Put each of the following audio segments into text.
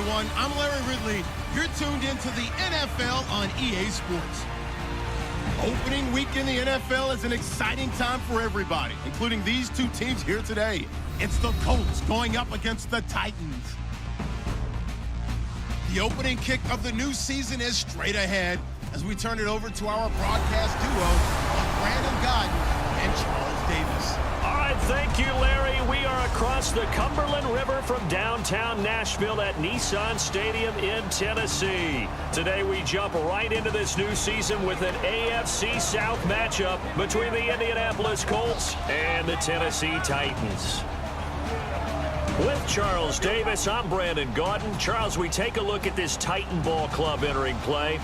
everyone. I'm Larry Ridley. You're tuned into the NFL on EA Sports. Opening week in the NFL is an exciting time for everybody, including these two teams here today. It's the Colts going up against the Titans. The opening kick of the new season is straight ahead as we turn it over to our broadcast duo of Brandon Gaudin and Charles Davis. All right, thank you, Larry. We are across the Cumberland River from downtown Nashville at Nissan Stadium in Tennessee. Today, we jump right into this new season with an AFC South matchup between the Indianapolis Colts and the Tennessee Titans. With Charles Davis, I'm Brandon Gaudin. Charles, we take a look at this Titan ball club entering play.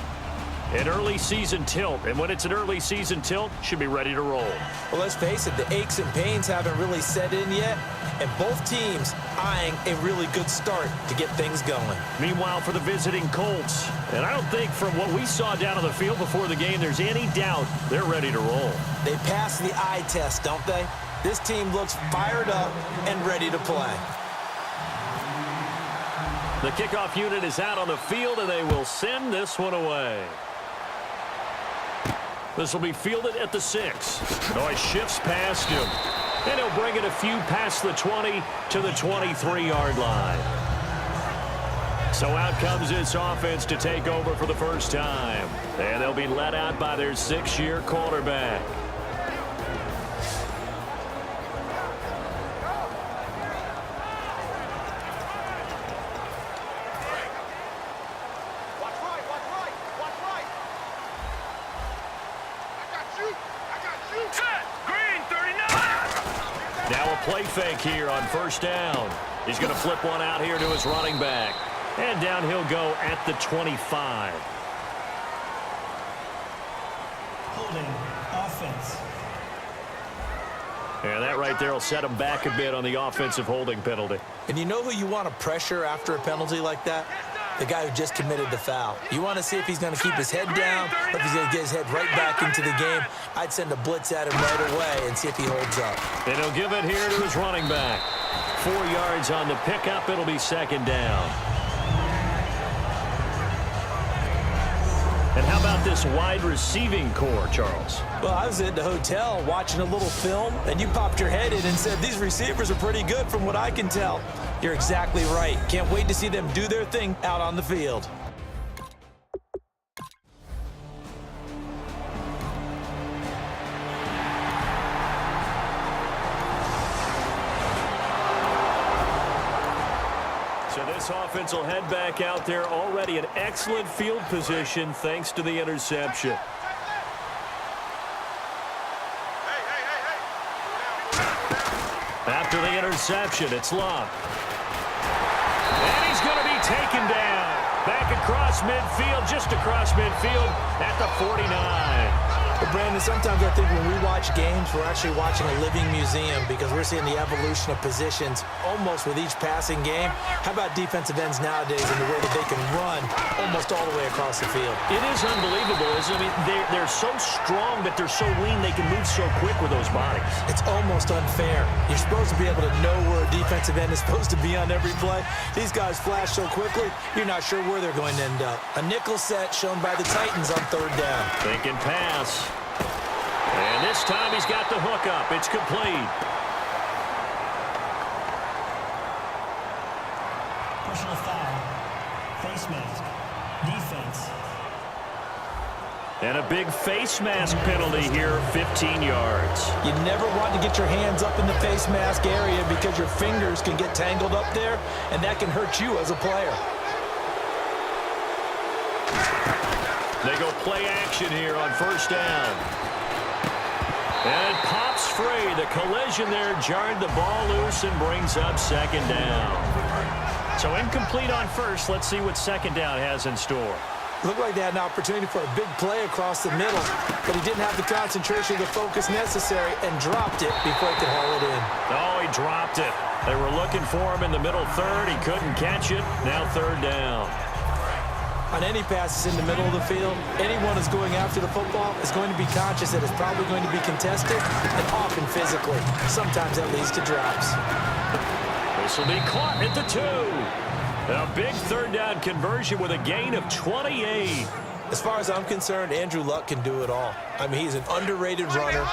An early season tilt, and when it's an early season tilt, should be ready to roll. Well, let's face it, the aches and pains haven't really set in yet, and both teams eyeing a really good start to get things going. Meanwhile, for the visiting Colts, and I don't think from what we saw down on the field before the game, there's any doubt they're ready to roll. They pass the eye test, don't they? This team looks fired up and ready to play. The kickoff unit is out on the field, and they will send this one away. This will be fielded at the 6. Noy shifts past him. And he'll bring it a few past the 20 to the 23-yard line. So out comes this offense to take over for the first time. And they'll be led out by their 6-year quarterback. Now a play fake here on first down. He's going to flip one out here to his running back. And down he'll go at the 25. Holding offense. And that right there will set him back a bit on the offensive holding penalty. And you know who you want to pressure after a penalty like that? The guy who just committed the foul. You want to see if he's going to keep his head down or if he's going to get his head right back into the game. I'd send a blitz at him right away and see if he holds up. And he'll give it here to his running back. 4 yards on the pickup. It'll be second down. And how about this wide receiving core, Charles? Well, I was at the hotel watching a little film, and you popped your head in and said, these receivers are pretty good from what I can tell. You're exactly right. Can't wait to see them do their thing out on the field. So this offense will head back out there, already in excellent field position thanks to the interception. After the interception, it's Love. And he's going to be taken down. Back across midfield, just across midfield at the 49. But Brandon, sometimes I think when we watch games, we're actually watching a living museum because we're seeing the evolution of positions almost with each passing game. How about defensive ends nowadays and the way that they can run almost all the way across the field? It is unbelievable, isn't it? I mean, they're so strong, but they're so lean, they can move so quick with those bodies. It's almost unfair. You're supposed to be able to know where a defensive end is supposed to be on every play. These guys flash so quickly, you're not sure where they're going to end up. A nickel set shown by the Titans on third down. Thinking pass. And this time he's got the hook up. It's complete. Personal foul. Face mask. Defense. And a big face mask penalty here, 15 yards. You never want to get your hands up in the face mask area because your fingers can get tangled up there, and that can hurt you as a player. They go play action here on first down. And it pops free. The collision there jarred the ball loose and brings up second down. So incomplete on first. Let's see what second down has in store. Looked like they had an opportunity for a big play across the middle, but he didn't have the concentration or the focus necessary and dropped it before he could haul it in. Oh, he dropped it. They were looking for him in the middle third. He couldn't catch it. Now third down. On any passes in the middle of the field, anyone who's going after the football is going to be conscious that it's probably going to be contested and often physically. Sometimes that leads to drops. This will be caught at the 2. A big third down conversion with a gain of 28. As far as I'm concerned, Andrew Luck can do it all. I mean, he's an underrated runner,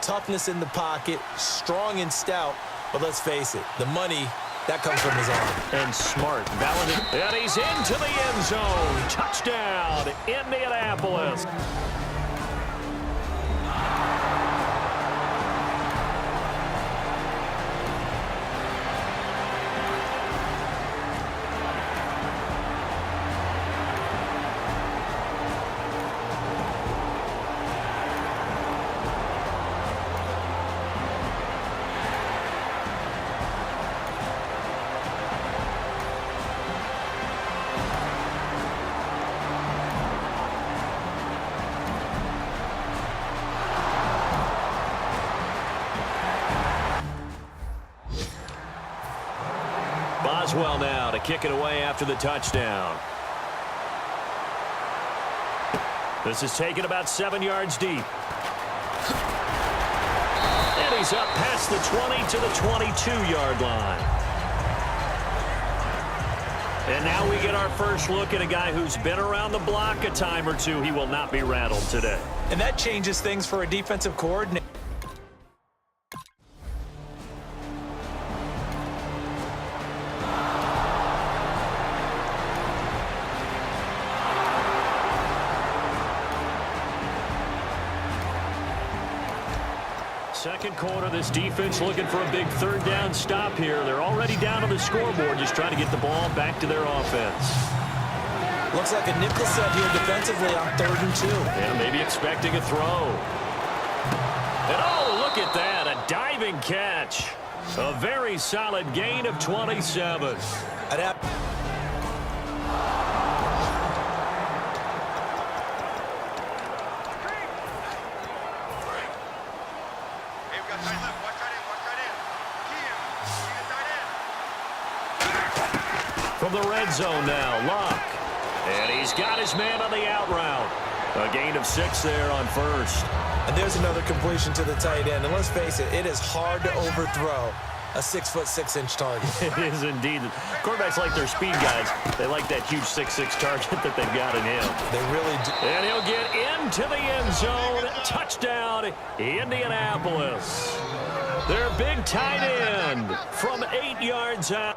toughness in the pocket, strong and stout. But let's face it, the money, that comes from his arm. And smart, balanced, and he's into the end zone. Touchdown, Indianapolis. Boswell now to kick it away after the touchdown. This is taken about 7 yards deep. And he's up past the 20 to the 22-yard line. And now we get our first look at a guy who's been around the block a time or two. He will not be rattled today. And that changes things for a defensive coordinator. Second quarter, this defense looking for a big third down stop here. They're already down on the scoreboard, just trying to get the ball back to their offense. Looks like a nickel set here defensively on 3rd and 2. And maybe expecting a throw. And oh, look at that, a diving catch. A very solid gain of 27. From the red zone now, Luck. And he's got his man on the out route. A gain of 6 there on first. And there's another completion to the tight end. And let's face it, it is hard to overthrow a 6'6" target. It is indeed. Quarterbacks like their speed guys. They like that huge 6'6" target that they've got in him. They really do. And he'll get into the end zone. Touchdown, Indianapolis. Their big tight end from 8 yards out.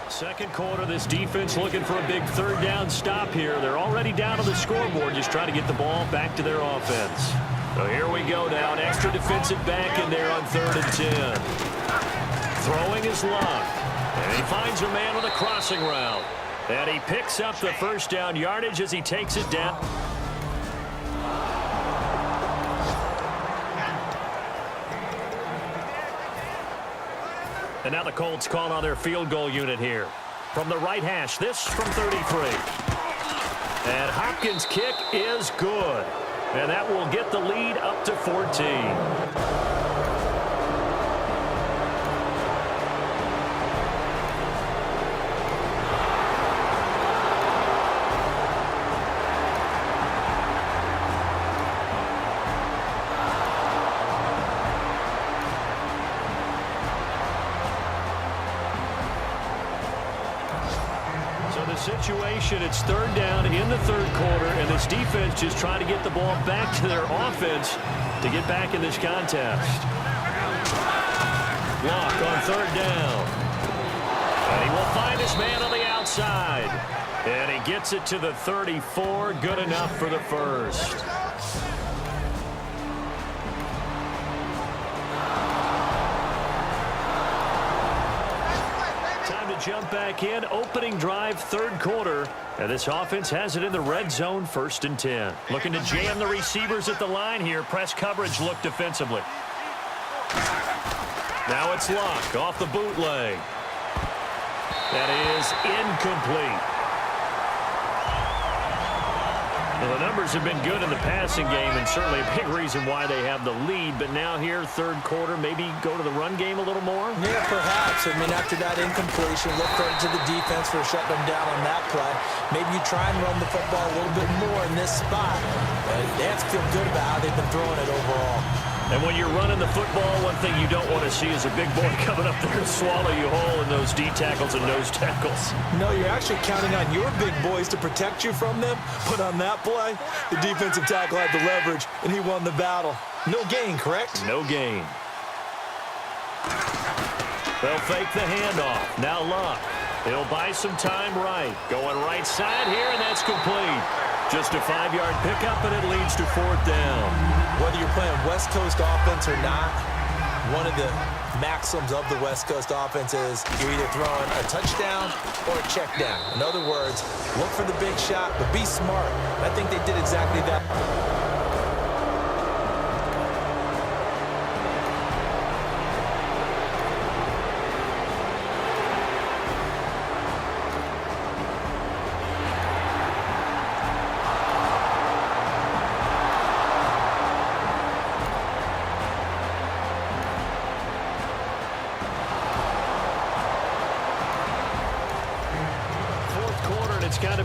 Second quarter, this defense looking for a big third down stop here. They're already down on the scoreboard, just trying to get the ball back to their offense. So here we go now, an extra defensive back in there on 3rd and 10. Throwing his Luck. And he finds a man on the crossing route. And he picks up the first down yardage as he takes it down. And now the Colts call on their field goal unit here. From the right hash, this from 33. And Hopkins' kick is good. And that will get the lead up to 14. situation, it's third down in the third quarter, and this defense just trying to get the ball back to their offense to get back in this contest. Block on third down. And he will find his man on the outside. And he gets it to the 34. Good enough for the first. Jump back in, opening drive, third quarter. And this offense has it in the red zone, 1st and 10. Looking to jam the receivers at the line here. Press coverage look defensively. Now it's Luck off the bootleg. That is incomplete. Well, the numbers have been good in the passing game, and certainly a big reason why they have the lead. But now here, third quarter, maybe go to the run game a little more? Yeah, perhaps. I mean, after that incompletion, look credit to the defense for shutting them down on that play. Maybe you try and run the football a little bit more in this spot. They have to feel good about how they've been throwing it overall. And when you're running the football, one thing you don't want to see is a big boy coming up there and swallow you whole in those D tackles and nose tackles. No, you're actually counting on your big boys to protect you from them. But on that play, the defensive tackle had the leverage, and he won the battle. No gain, correct? No gain. They'll fake the handoff. Now Luck. He'll buy some time right. Going right side here, and that's complete. Just a 5-yard pickup, and it leads to 4th down. Whether you're playing West Coast offense or not, one of the maxims of the West Coast offense is you're either throwing a touchdown or a check down. In other words, look for the big shot, but be smart. I think they did exactly that.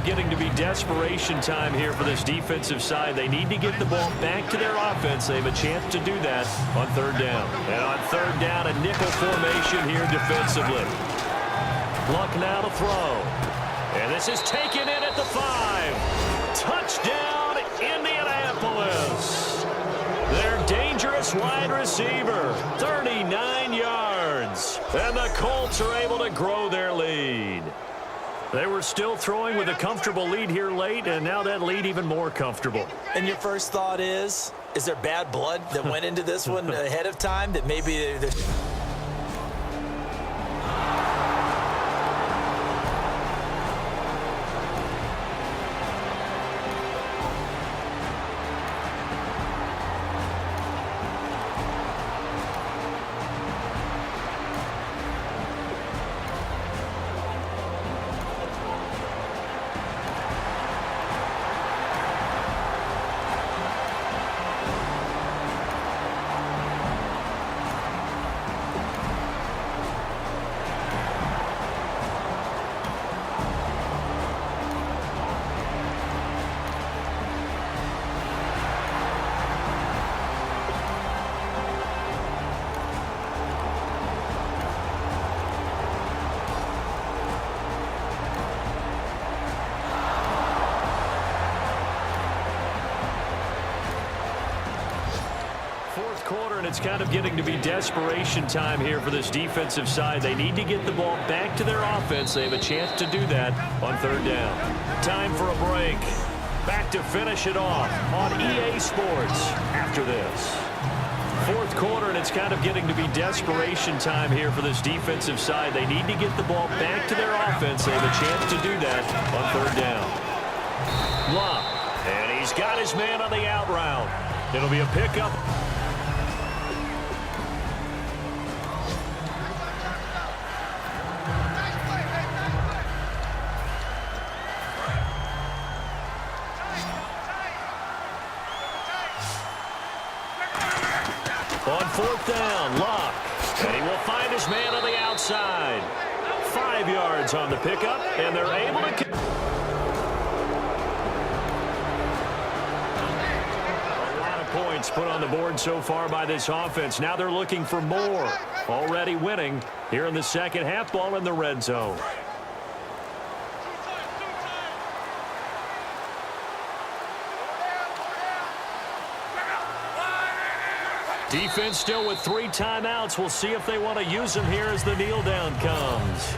Getting to be desperation time here for this defensive side. They need to get the ball back to their offense. They have a chance to do that on third down. And on third down, a nickel formation here defensively. Luck now to throw. And this is taken in at the 5. Touchdown, Indianapolis. Their dangerous wide receiver, 39 yards. And the Colts are able to grow their lead. They were still throwing with a comfortable lead here late, and now that lead even more comfortable. And your first thought is there bad blood that went into this one ahead of time that maybe there's... It's kind of getting to be desperation time here for this defensive side. They need to get the ball back to their offense. They have a chance to do that on third down. Time for a break. Back to finish it off on EA Sports after this. Fourth quarter, and it's kind of getting to be desperation time here for this defensive side. They need to get the ball back to their offense. They have a chance to do that on third down. Luck, and he's got his man on the out route. It'll be a pickup. On fourth down, Luck. And he will find his man on the outside. 5 yards on the pickup, and they're able to... A lot of points put on the board so far by this offense. Now they're looking for more. Already winning here in the second half, ball in the red zone. Defense still with 3 timeouts. We'll see if they want to use them here as the kneel down comes.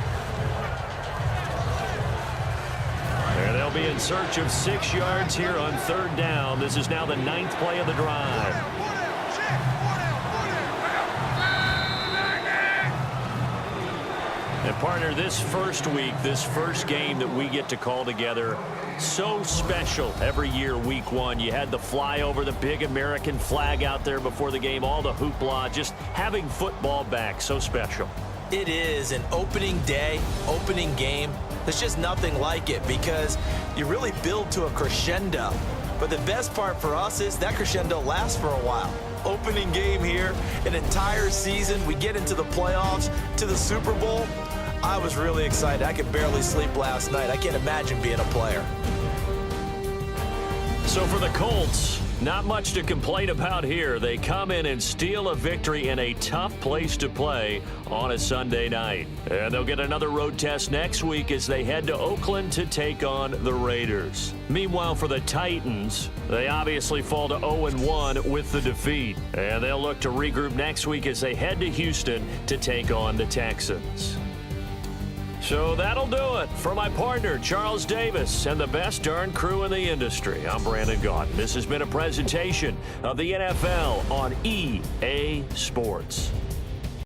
And they'll be in search of 6 yards here on 3rd down. This is now the 9th play of the drive. And partner, this first week, this first game that we get to call together, so special every year, week 1. You had the flyover, the big American flag out there before the game, all the hoopla, just having football back, so special. It is an opening day, opening game. There's just nothing like it because you really build to a crescendo. But the best part for us is that crescendo lasts for a while. Opening game here, an entire season. We get into the playoffs, to the Super Bowl. I was really excited. I could barely sleep last night. I can't imagine being a player. So for the Colts, not much to complain about here. They come in and steal a victory in a tough place to play on a Sunday night. And they'll get another road test next week as they head to Oakland to take on the Raiders. Meanwhile, for the Titans, they obviously fall to 0-1 with the defeat. And they'll look to regroup next week as they head to Houston to take on the Texans. So that'll do it. For my partner, Charles Davis, and the best darn crew in the industry, I'm Brandon Gaudin. This has been a presentation of the NFL on EA Sports.